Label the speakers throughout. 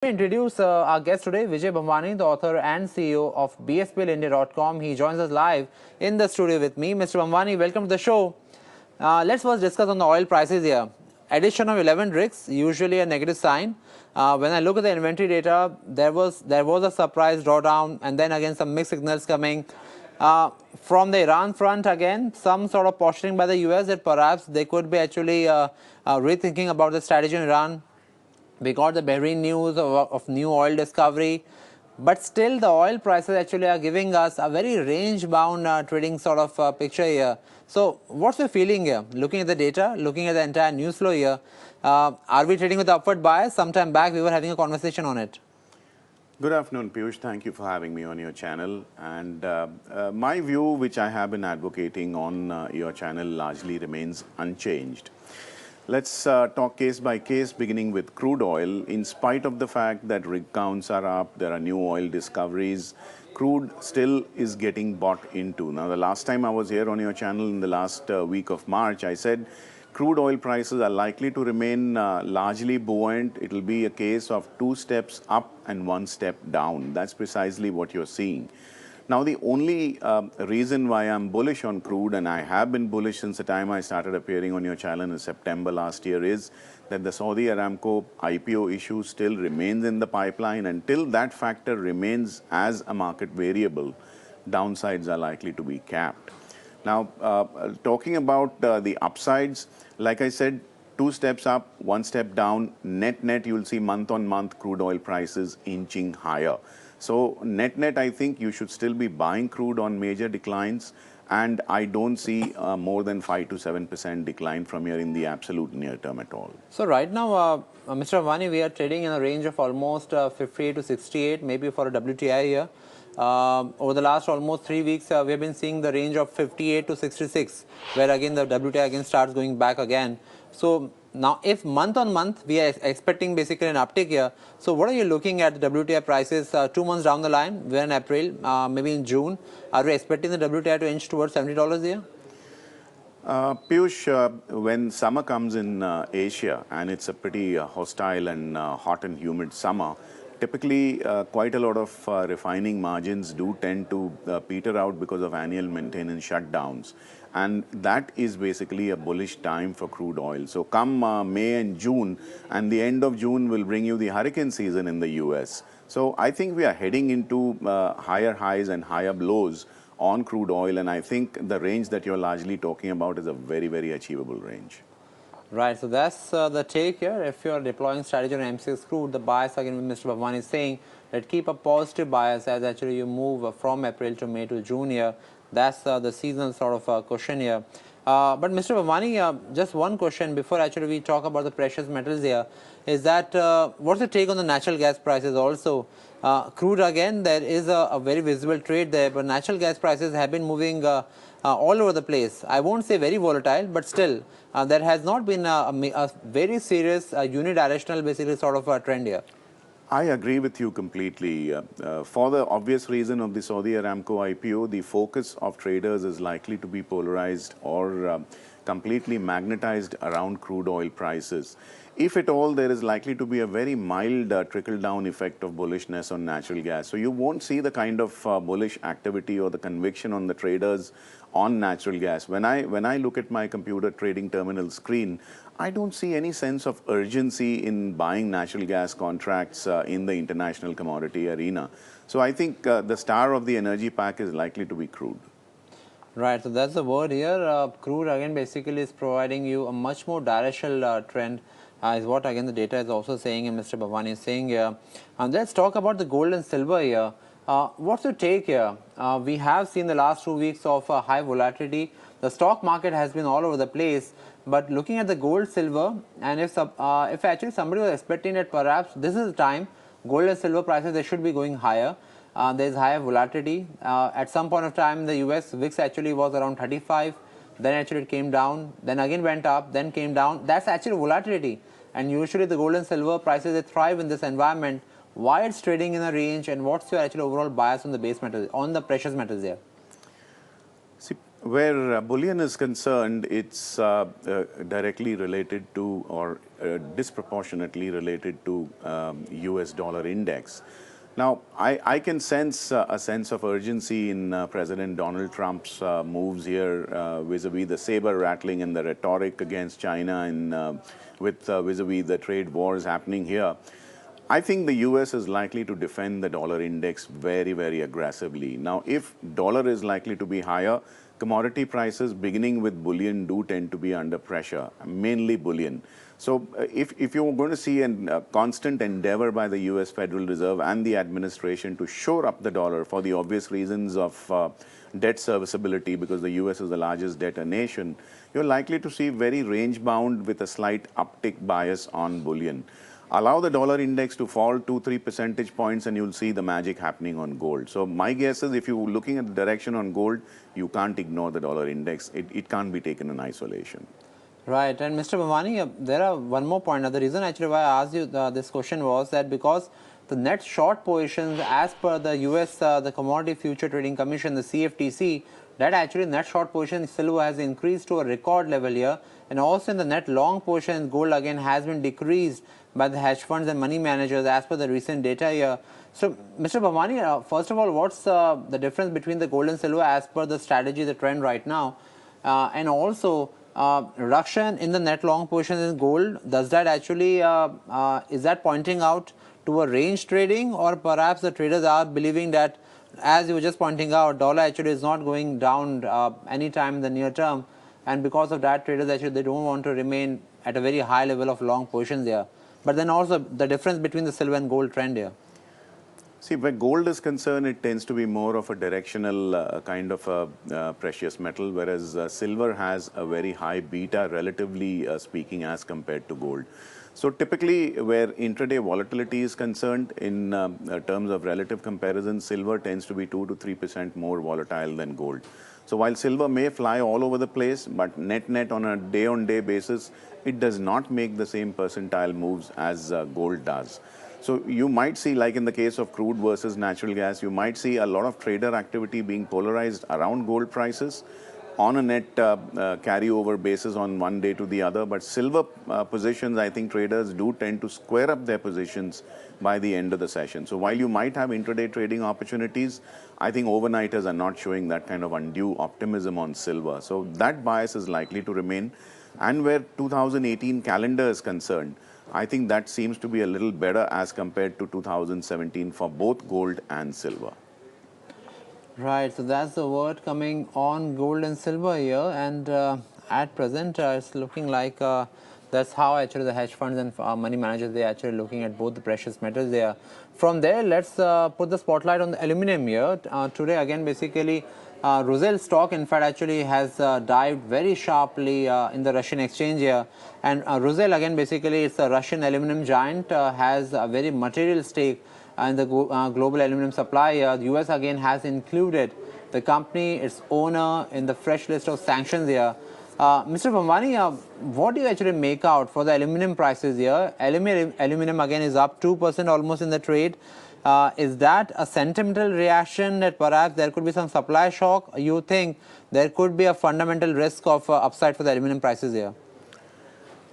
Speaker 1: Introduce our guest today, Vijay Bhambwani, the author and CEO of bsplindia.com. He joins us live in the studio with me. Mr. Bhambwani, welcome to the show. Let's first discuss on the oil prices here. Addition of 11 rigs, usually a negative sign. When I look at the inventory data, there was a surprise drawdown, and then again some mixed signals coming. From the Iran front, again, some sort of posturing by the US that perhaps they could be actually rethinking about the strategy in Iran. We got the Bahrain news of new oil discovery, but still the oil prices actually are giving us a very range-bound trading sort of picture here. So what's your feeling here? Looking at the data, looking at the entire news flow here, are we trading with upward bias? Sometime back we were having a conversation on it.
Speaker 2: Good afternoon, Piyush. Thank you for having me on your channel. And my view, which I have been advocating on your channel, largely remains unchanged. Let's talk case by case, beginning with crude oil. In spite of the fact that rig counts are up, there are new oil discoveries, crude still is getting bought into. Now, the last time I was here on your channel in the last week of March, I said crude oil prices are likely to remain largely buoyant. It will be a case of 2 steps up and 1 step down. That's precisely what you're seeing. Now, the only reason why I'm bullish on crude, and I have been bullish since the time I started appearing on your channel in September last year, is that the Saudi Aramco IPO issue still remains in the pipeline. Until that factor remains as a market variable, downsides are likely to be capped. Now, talking about the upsides, like I said, 2 steps up, 1 step down. Net, you'll see month on month crude oil prices inching higher. So net, I think you should still be buying crude on major declines, and I don't see more than 5 to 7% decline from here in the absolute near term at all.
Speaker 1: So right now, Mr. Bhambwani, we are trading in a range of almost 58 to 68, maybe for a WTI here. Over the last almost 3 weeks, we have been seeing the range of 58 to 66, where again the WTI again starts going back again. So now, if month on month we are expecting basically an uptick here, so what are you looking at the WTI prices 2 months down the line? We're in April, maybe in June. Are we expecting the WTI to inch towards $70 here?
Speaker 2: Piyush, when summer comes in Asia, and it's a pretty hostile and hot and humid summer, typically quite a lot of refining margins do tend to peter out because of annual maintenance shutdowns. And that is basically a bullish time for crude oil. So come May and June, and the end of June will bring you the hurricane season in the US. So I think we are heading into higher highs and higher lows on crude oil, and I think the range that you're largely talking about is a very, very achievable range.
Speaker 1: Right, so that's the take here. If you're deploying strategy on M6 crude, the bias again, Mr. Bhambwani is saying that keep a positive bias as actually you move from April to May to June here. That's the seasonal sort of question here. But Mr. Bhambwani, just one question before actually we talk about the precious metals here, is that what's the take on the natural gas prices also? Crude again, there is a very visible trade there, but natural gas prices have been moving all over the place. I won't say very volatile, but still there has not been a very serious unidirectional basically sort of a trend here.
Speaker 2: I agree with you completely. For the obvious reason of the Saudi Aramco IPO, the focus of traders is likely to be polarized or completely magnetized around crude oil prices. If at all, there is likely to be a very mild trickle-down effect of bullishness on natural gas. So you won't see the kind of bullish activity or the conviction on the traders on natural gas. When I look at my computer trading terminal screen, I don't see any sense of urgency in buying natural gas contracts in the international commodity arena. So I think the star of the energy pack is likely to be crude.
Speaker 1: Right, so that's the word here. Crude again basically is providing you a much more directional trend, is what again the data is also saying, and Mr. Bhambwani is saying here. And let's talk about the gold and silver here. What's your take here? We have seen the last 2 weeks of high volatility. The stock market has been all over the place. But looking at the gold, silver, and if actually somebody was expecting that perhaps this is the time, gold and silver prices, they should be going higher. There is higher volatility. At some point of time, the US VIX actually was around 35. Then actually it came down. Then again went up. Then came down. That's actually volatility. And usually the gold and silver prices, they thrive in this environment. Why it's trading in a range, and what's your actual overall bias on the base metals, on the precious metals here?
Speaker 2: See, Where bullion is concerned, it's directly related to or disproportionately related to US dollar index. Now, I can sense a sense of urgency in President Donald Trump's moves here vis-a-vis the saber rattling and the rhetoric against China and with vis-a-vis the trade wars happening here. I think the US is likely to defend the dollar index very, very aggressively. Now, if dollar is likely to be higher, commodity prices beginning with bullion do tend to be under pressure, mainly bullion. So if you're going to see a constant endeavor by the US Federal Reserve and the administration to shore up the dollar for the obvious reasons of debt serviceability, because the US is the largest debtor nation, you're likely to see very range bound with a slight uptick bias on bullion. Allow the dollar index to fall 2-3 percentage points and you'll see the magic happening on gold. So my guess is if you're looking at the direction on gold, you can't ignore the dollar index. It can't be taken in isolation.
Speaker 1: Right, and Mr. Bhambwani, there are one more point. The reason actually why I asked you this question was that because the net short positions as per the US, the Commodity Future Trading Commission, the CFTC, that actually net short position in silver has increased to a record level here, and also in the net long position in gold again has been decreased by the hedge funds and money managers as per the recent data here. So, Mr. Bhambwani, first of all, what's the difference between the gold and silver as per the strategy, the trend right now, and also reduction in the net long position in gold, does that actually, is that pointing out to a range trading, or perhaps the traders are believing that, as you were just pointing out, dollar actually is not going down anytime in the near term, and because of that traders actually they don't want to remain at a very high level of long positions here. But then also the difference between the silver and gold trend here.
Speaker 2: See, where gold is concerned, it tends to be more of a directional kind of a precious metal, whereas silver has a very high beta, relatively speaking, as compared to gold. So typically, where intraday volatility is concerned, in terms of relative comparison, silver tends to be 2 to 3% more volatile than gold. So while silver may fly all over the place, but net on a day-on-day basis, it does not make the same percentile moves as gold does. So you might see, like in the case of crude versus natural gas, you might see a lot of trader activity being polarized around gold prices on a net carryover basis on one day to the other. But silver positions, I think traders do tend to square up their positions by the end of the session. So while you might have intraday trading opportunities, I think overnighters are not showing that kind of undue optimism on silver. So that bias is likely to remain. And where 2018 calendar is concerned, I think that seems to be a little better as compared to 2017 for both gold and silver.
Speaker 1: Right, so that's the word coming on gold and silver here, and at present it's looking like that's how actually the hedge funds and money managers, they're actually looking at both the precious metals there. From there, let's put the spotlight on the aluminum here. Today again basically Rusal stock in fact actually has dived very sharply in the Russian exchange here, and Rusal again basically it's a Russian aluminum giant, has a very material stake in the global aluminum supply. The US again has included the company, its owner, in the fresh list of sanctions here. Mr. Bhambwani, what do you actually make out for the aluminum prices here? Aluminum again is up 2% almost in the trade. Is that a sentimental reaction that perhaps there could be some supply shock? You think there could be a fundamental risk of upside for the aluminum prices here?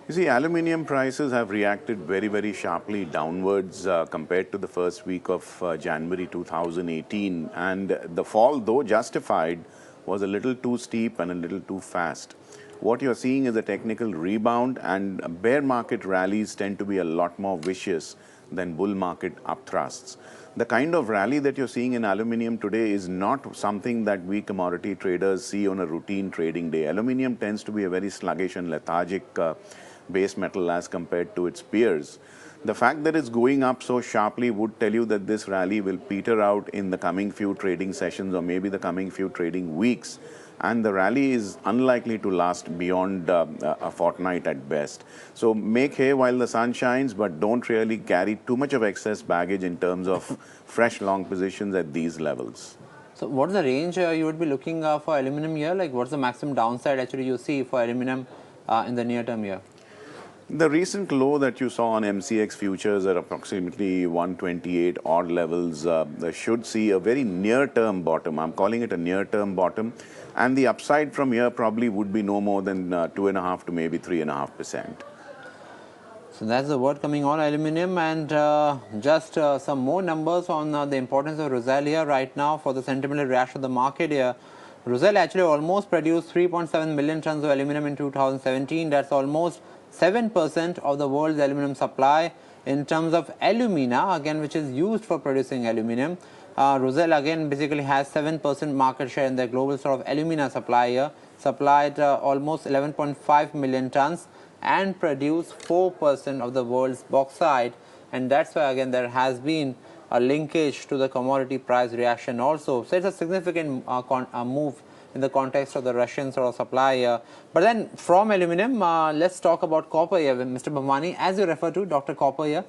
Speaker 2: You see, aluminium prices have reacted very, very sharply downwards compared to the first week of January 2018. And the fall, though justified, was a little too steep and a little too fast. What you're seeing is a technical rebound, and bear market rallies tend to be a lot more vicious than bull market upthrusts. The kind of rally that you're seeing in aluminium today is not something that we commodity traders see on a routine trading day. Aluminium tends to be a very sluggish and lethargic base metal as compared to its peers. The fact that it's going up so sharply would tell you that this rally will peter out in the coming few trading sessions or maybe the coming few trading weeks. And the rally is unlikely to last beyond a fortnight at best. So make hay while the sun shines, but don't really carry too much of excess baggage in terms of fresh long positions at these levels.
Speaker 1: So what's the range you would be looking for aluminum here? Like what's the maximum downside actually you see for aluminum in the near term here?
Speaker 2: The recent low that you saw on MCX futures at approximately 128 odd levels should see a very near-term bottom. I'm calling it a near-term bottom. And the upside from here probably would be no more than 2.5 to maybe 3.5%.
Speaker 1: So that's the word coming on aluminum, and just some more numbers on the importance of Rusal here right now for the sentimental reaction of the market here. Rusal actually almost produced 3.7 million tons of aluminum in 2017. That's almost 7% of the world's aluminum supply. In terms of alumina, again, which is used for producing aluminum, Rusal again basically has 7% market share in the global sort of alumina supply here, supplied almost 11.5 million tons and produce 4% of the world's bauxite, and that's why again there has been a linkage to the commodity price reaction also. So it's a significant move in the context of the Russian sort of supply here. But then from aluminum, let's talk about copper here, Mr. Bhambwani. As you refer to Dr. Copper here,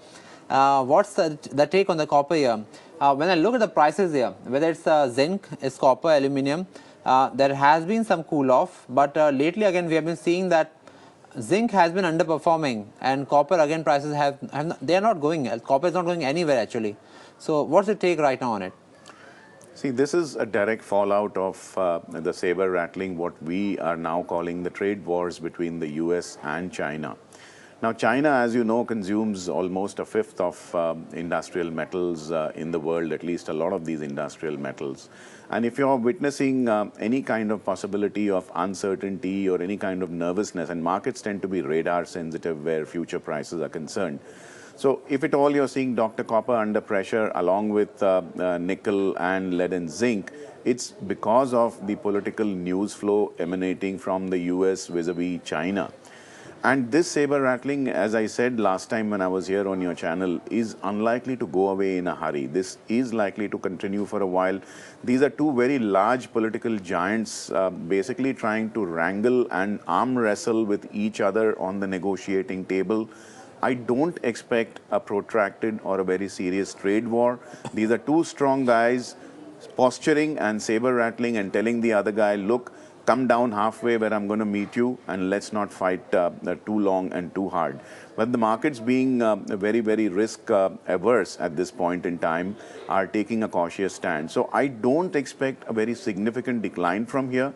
Speaker 1: what's the take on the copper here? When I look at the prices here, whether it's zinc, it's copper, aluminum, there has been some cool off, but lately again we have been seeing that zinc has been underperforming, and copper again prices they are not going. Copper is not going anywhere actually. So what's the take right now on it?
Speaker 2: See, this is a direct fallout of the saber rattling, what we are now calling the trade wars between the US and China. Now, China, as you know, consumes almost a fifth of industrial metals in the world, at least a lot of these industrial metals. And if you're witnessing any kind of possibility of uncertainty or any kind of nervousness, and markets tend to be radar sensitive where future prices are concerned. So if at all you're seeing Dr. Copper under pressure along with nickel and lead and zinc, it's because of the political news flow emanating from the US vis-a-vis China. And this saber rattling, as I said last time when I was here on your channel, is unlikely to go away in a hurry. This is likely to continue for a while. These are two very large political giants basically trying to wrangle and arm wrestle with each other on the negotiating table. I don't expect a protracted or a very serious trade war. These are two strong guys posturing and saber rattling and telling the other guy, look, come down halfway where I'm going to meet you, and let's not fight too long and too hard. But the markets, being very, very risk averse at this point in time, are taking a cautious stand. So I don't expect a very significant decline from here.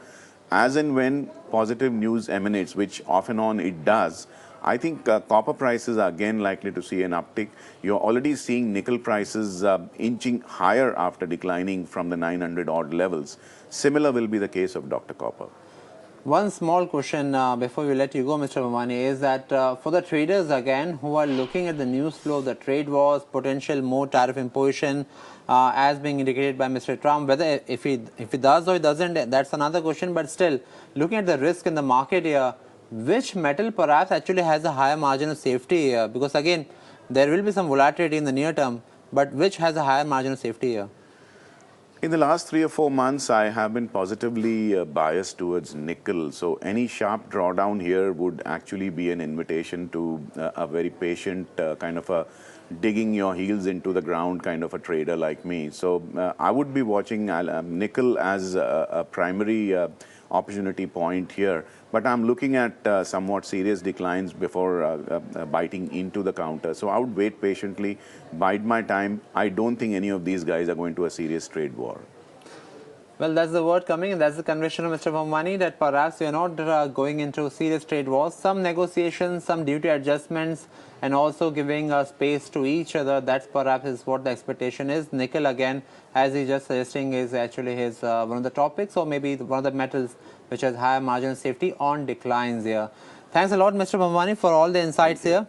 Speaker 2: As and when positive news emanates, which off and on it does, I think copper prices are again likely to see an uptick. You're already seeing nickel prices inching higher after declining from the 900 odd levels. Similar will be the case of Dr. Copper.
Speaker 1: One small question before we let you go, Mr. Bhambwani, is that for the traders again who are looking at the news flow, the trade wars, potential more tariff imposition as being indicated by Mr. Trump, whether if he does or he doesn't, that's another question. But still, looking at the risk in the market here, which metal perhaps actually has a higher margin of safety here? Because again, there will be some volatility in the near term, but which has a higher margin of safety here?
Speaker 2: In the last 3 or 4 months, I have been positively biased towards nickel. So any sharp drawdown here would actually be an invitation to a very patient kind of a digging your heels into the ground kind of a trader like me. So I would be watching nickel as a primary opportunity point here. But I'm looking at somewhat serious declines before biting into the counter. So I would wait patiently, bide my time. I don't think any of these guys are going to a serious trade war.
Speaker 1: Well, that's the word coming, and that's the conviction of Mr. Bhambwani that perhaps we are not going into serious trade wars. Some negotiations, some duty adjustments, and also giving space to each other. That's perhaps is what the expectation is. Nickel, again, as he's just suggesting, is actually his one of the topics, or maybe one of the metals which has higher margin of safety on declines here. Thanks a lot, Mr. Bhambwani, for all the insights here.